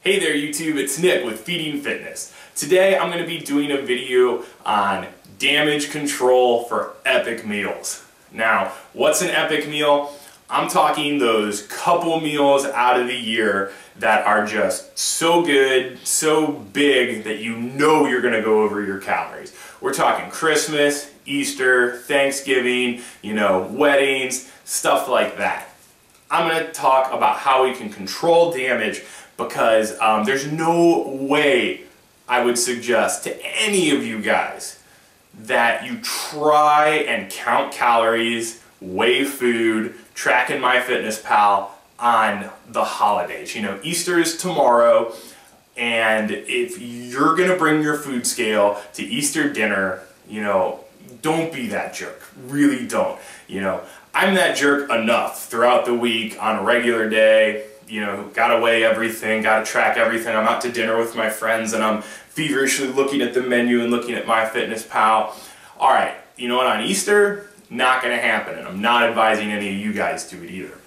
Hey there YouTube, it's Nick with Feeding Fitness. Today I'm going to be doing a video on damage control for epic meals. Now, what's an epic meal? I'm talking those couple meals out of the year that are just so good, so big that you know you're going to go over your calories. We're talking Christmas, Easter, Thanksgiving, weddings, stuff like that. I'm going to talk about how we can control damage because there's no way I would suggest to any of you guys that you try and count calories, weigh food, track in MyFitnessPal on the holidays. Easter is tomorrow, and if you're going to bring your food scale to Easter dinner, don't be that jerk. Really don't. I'm that jerk enough throughout the week on a regular day. Gotta weigh everything, gotta track everything. I'm out to dinner with my friends and I'm feverishly looking at the menu and looking at MyFitnessPal. Alright, you know what, on Easter, not gonna happen, and I'm not advising any of you guys to it either.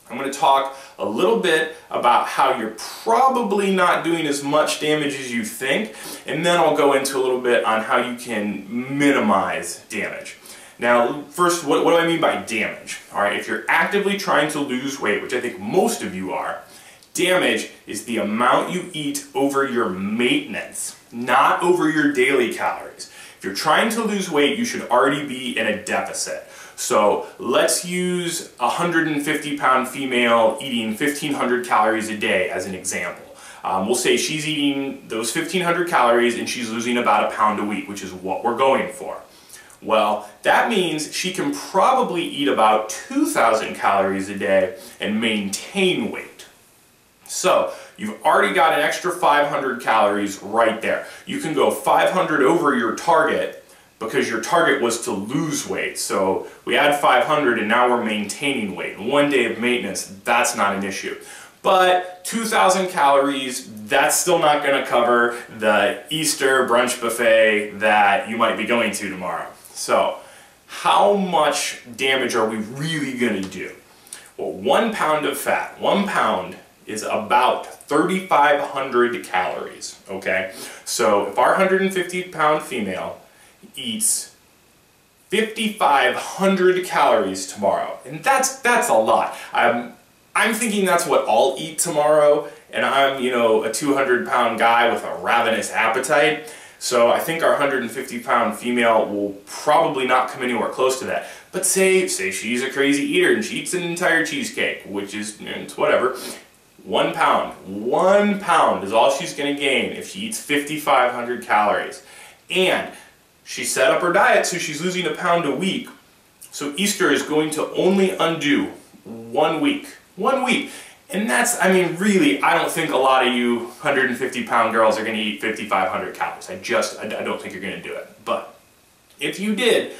I'm going to talk a little bit about how you're probably not doing as much damage as you think, and then I'll go into a little bit on how you can minimize damage. Now, first, what do I mean by damage? Alright, if you're actively trying to lose weight, which I think most of you are, damage is the amount you eat over your maintenance, not over your daily calories. If you're trying to lose weight, you should already be in a deficit. So let's use a 150-pound female eating 1,500 calories a day as an example. We'll say she's eating those 1,500 calories and she's losing about a pound a week, which is what we're going for. Well, that means she can probably eat about 2,000 calories a day and maintain weight. So you've already got an extra 500 calories right there. You can go 500 over your target because your target was to lose weight. So we add 500 and now we're maintaining weight. In 1 day of maintenance, that's not an issue. But 2,000 calories, that's still not going to cover the Easter brunch buffet that you might be going to tomorrow. So how much damage are we really going to do? Well, 1 pound of fat, 1 pound is about 3,500 calories, okay? So if our 150-pound female eats 5,500 calories tomorrow, and that's a lot. I'm thinking that's what I'll eat tomorrow, and I'm a 200-pound guy with a ravenous appetite. So I think our 150-pound female will probably not come anywhere close to that. But say she's a crazy eater and she eats an entire cheesecake, which is it's whatever. 1 pound. 1 pound is all she's going to gain if she eats 5,500 calories. And she set up her diet so she's losing a pound a week. So Easter is going to only undo 1 week. 1 week. And that's, really, I don't think a lot of you 150-pound girls are going to eat 5,500 calories. I don't think you're going to do it. But if you did,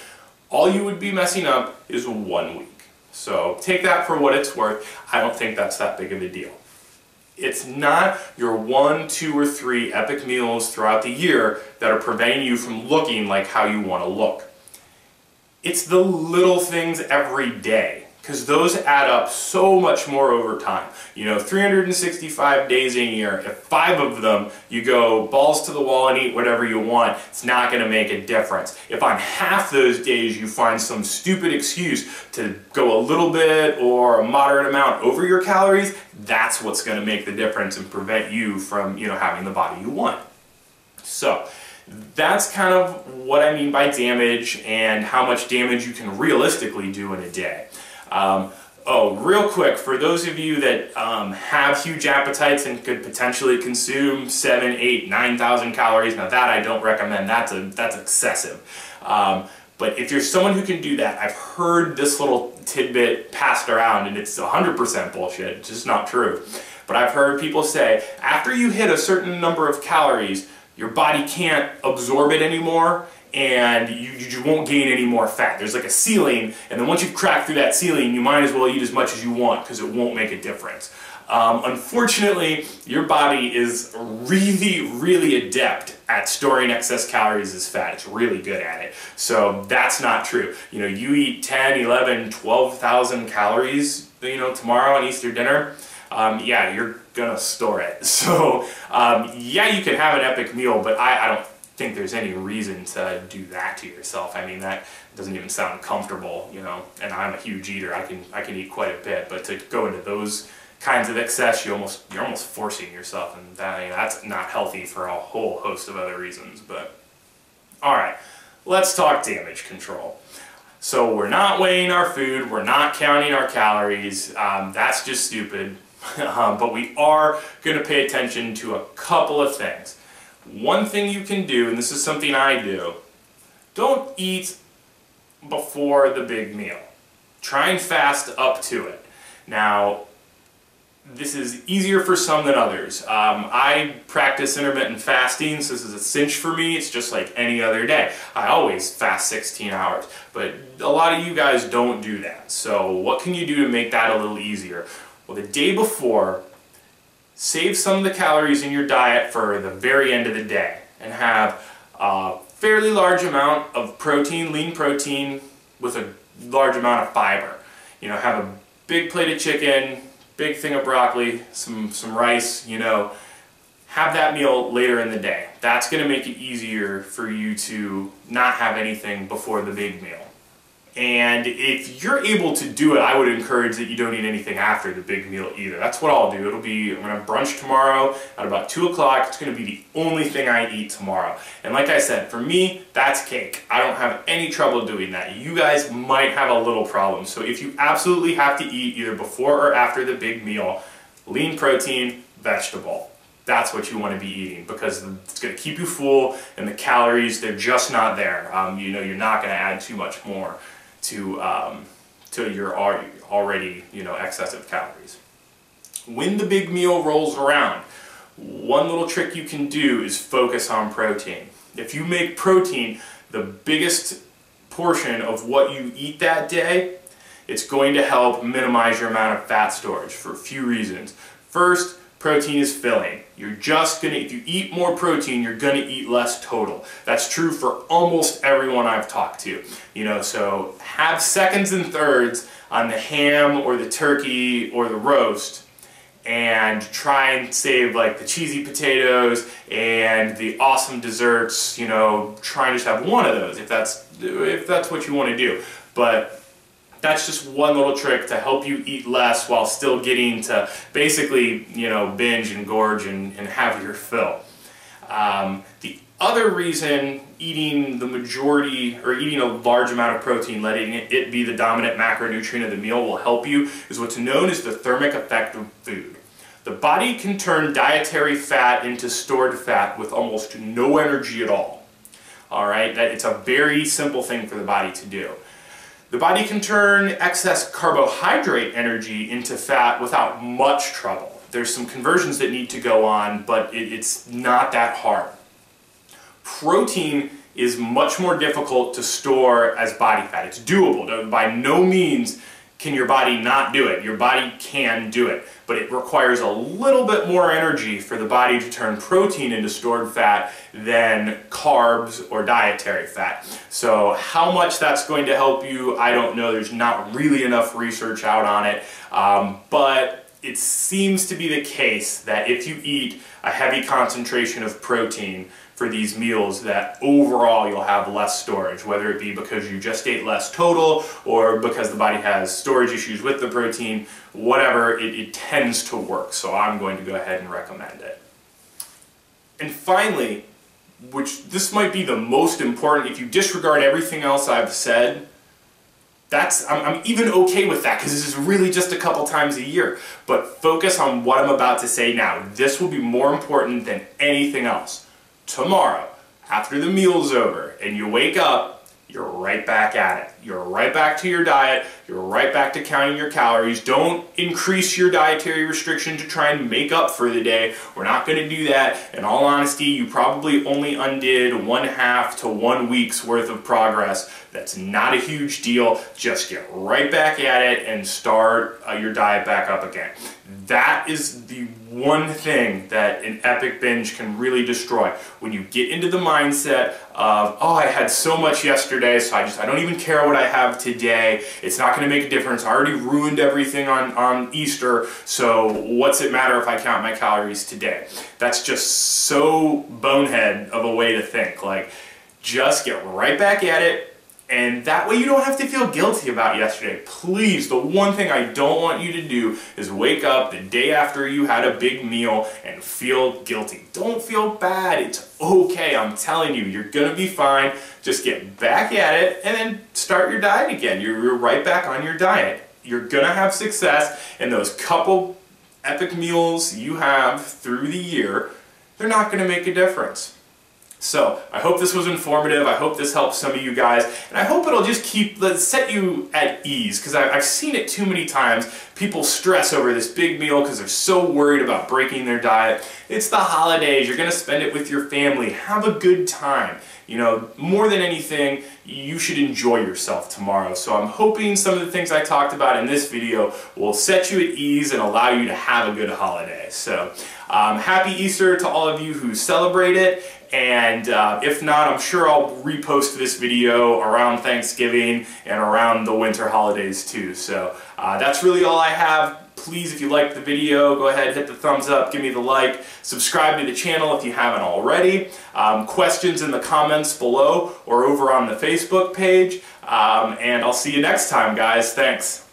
all you would be messing up is 1 week. So take that for what it's worth. I don't think that's that big of a deal. It's not your 1, 2, or 3 epic meals throughout the year that are preventing you from looking like how you want to look. It's the little things every day, because those add up so much more over time. 365 days in a year, if 5 of them you go balls to the wall and eat whatever you want, it's not going to make a difference. If on half those days you find some stupid excuse to go a little bit or a moderate amount over your calories, that's what's going to make the difference and prevent you from having the body you want. So that's kind of what I mean by damage and how much damage you can realistically do in a day. Real quick, for those of you that have huge appetites and could potentially consume 7, 8, 9,000 calories, now that I don't recommend. That's excessive. But if you're someone who can do that, I've heard this little tidbit passed around, and it's 100% bullshit. It's just not true. But I've heard people say, after you hit a certain number of calories, your body can't absorb it anymore, and you won't gain any more fat. There's like a ceiling, and then once you've cracked through that ceiling, you might as well eat as much as you want because it won't make a difference. Unfortunately, your body is really, really adept at storing excess calories as fat. It's really good at it. So that's not true. You eat 10, 11, 12,000 calories, tomorrow on Easter dinner. yeah, you're gonna store it. So yeah, you can have an epic meal, but I don't think there's any reason to do that to yourself. I mean, that doesn't even sound comfortable, you know, and I'm a huge eater. I can eat quite a bit, but to go into those kinds of excess, you're almost forcing yourself, and that, you know, that's not healthy for a whole host of other reasons. But all right, let's talk damage control. So we're not weighing our food, we're not counting our calories, that's just stupid, but we are going to pay attention to a couple of things. One thing you can do, and this is something I do, don't eat before the big meal. Try and fast up to it. Now, this is easier for some than others. I practice intermittent fasting, so this is a cinch for me. It's just like any other day. I always fast 16 hours, but a lot of you guys don't do that. So what can you do to make that a little easier? Well, the day before, save some of the calories in your diet for the very end of the day and have a fairly large amount of protein, lean protein, with a large amount of fiber. You know, have a big plate of chicken, big thing of broccoli, some rice, you know, have that meal later in the day. That's going to make it easier for you to not have anything before the big meal. And if you're able to do it, I would encourage that you don't eat anything after the big meal either. That's what I'll do. I'm going to brunch tomorrow at about 2 o'clock. It's going to be the only thing I eat tomorrow. And like I said, for me, that's cake. I don't have any trouble doing that. You guys might have a little problem. So if you absolutely have to eat either before or after the big meal, lean protein, vegetable. That's what you want to be eating, because it's going to keep you full, and the calories, they're just not there. You know, you're not going to add too much more to your already, you know, excessive calories. When the big meal rolls around, one little trick you can do is focus on protein. If you make protein the biggest portion of what you eat that day, it's going to help minimize your amount of fat storage for a few reasons. First, protein is filling. You're just gonna, if you eat more protein, you're gonna eat less total. That's true for almost everyone I've talked to. You know, so have seconds and thirds on the ham or the turkey or the roast, and try and save like the cheesy potatoes and the awesome desserts. You know, try and just have one of those if that's what you want to do. But that's just one little trick to help you eat less while still getting to basically, you know, binge and gorge and have your fill. The other reason eating the majority, or eating a large amount of protein, letting it be the dominant macronutrient of the meal, will help you is what's known as the thermic effect of food. The body can turn dietary fat into stored fat with almost no energy at all. All right, it's a very simple thing for the body to do. The body can turn excess carbohydrate energy into fat without much trouble. There's some conversions that need to go on, but it's not that hard. Protein is much more difficult to store as body fat. It's doable. By no means can your body not do it. Your body can do it, but it requires a little bit more energy for the body to turn protein into stored fat than carbs or dietary fat. So how much that's going to help you, I don't know. There's not really enough research out on it, but it seems to be the case that if you eat a heavy concentration of protein for these meals, that overall you'll have less storage, whether it be because you just ate less total or because the body has storage issues with the protein, whatever, it tends to work. So I'm going to go ahead and recommend it. And finally, which this might be the most important, if you disregard everything else I've said, I'm even okay with that, because this is really just a couple times a year. But focus on what I'm about to say now. This will be more important than anything else. Tomorrow, after the meal's over and you wake up, you're right back at it. You're right back to your diet. You're right back to counting your calories. Don't increase your dietary restriction to try and make up for the day. We're not going to do that. In all honesty, you probably only undid 1/2 to 1 week's worth of progress. That's not a huge deal. Just get right back at it and start your diet back up again. That is the one thing that an epic binge can really destroy. When you get into the mindset of, oh, I had so much yesterday, so I don't even care what I have today. It's not going to make a difference. I already ruined everything on Easter, so what's it matter if I count my calories today? That's just so bonehead of a way to think. Like, just get right back at it. And that way you don't have to feel guilty about yesterday. Please, the one thing I don't want you to do is wake up the day after you had a big meal and feel guilty. Don't feel bad. It's okay. I'm telling you, you're going to be fine. Just get back at it and then start your diet again. You're right back on your diet. You're going to have success, and those couple epic meals you have through the year, they're not going to make a difference. So, I hope this was informative. I hope this helps some of you guys, and I hope it'll just set you at ease, because I've seen it too many times. People stress over this big meal because they're so worried about breaking their diet. It's the holidays. You're going to spend it with your family. Have a good time. You know, more than anything, you should enjoy yourself tomorrow. So I'm hoping some of the things I talked about in this video will set you at ease and allow you to have a good holiday. So happy Easter to all of you who celebrate it. And if not, I'm sure I'll repost this video around Thanksgiving and around the winter holidays too. So that's really all I have. Please, if you liked the video, go ahead, hit the thumbs up, give me the like, subscribe to the channel if you haven't already. Questions in the comments below or over on the Facebook page. And I'll see you next time, guys. Thanks.